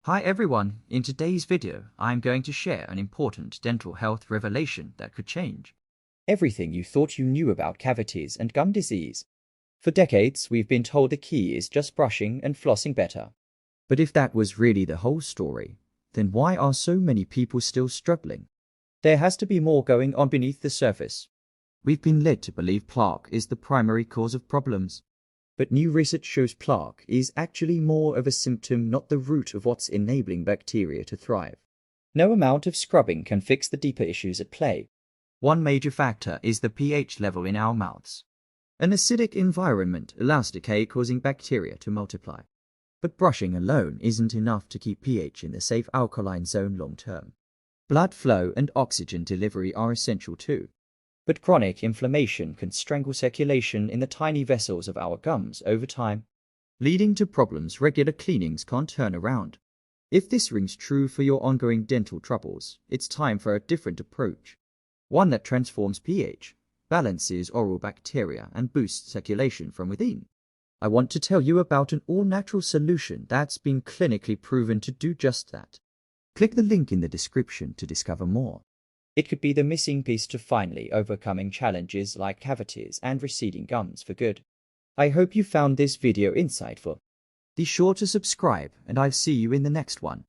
Hi everyone, in today's video I'm going to share an important dental health revelation that could change everything you thought you knew about cavities and gum disease. For decades we've been told the key is just brushing and flossing better. But if that was really the whole story, then why are so many people still struggling? There has to be more going on beneath the surface. We've been led to believe plaque is the primary cause of problems. But new research shows plaque is actually more of a symptom, not the root of what's enabling bacteria to thrive. No amount of scrubbing can fix the deeper issues at play. One major factor is the pH level in our mouths. An acidic environment allows decay-causing bacteria to multiply. But brushing alone isn't enough to keep pH in the safe alkaline zone long term. Blood flow and oxygen delivery are essential too. But chronic inflammation can strangle circulation in the tiny vessels of our gums over time, leading to problems regular cleanings can't turn around. If this rings true for your ongoing dental troubles, it's time for a different approach. One that transforms pH, balances oral bacteria, and boosts circulation from within. I want to tell you about an all-natural solution that's been clinically proven to do just that. Click the link in the description to discover more. It could be the missing piece to finally overcoming challenges like cavities and receding gums for good. I hope you found this video insightful. Be sure to subscribe and I'll see you in the next one.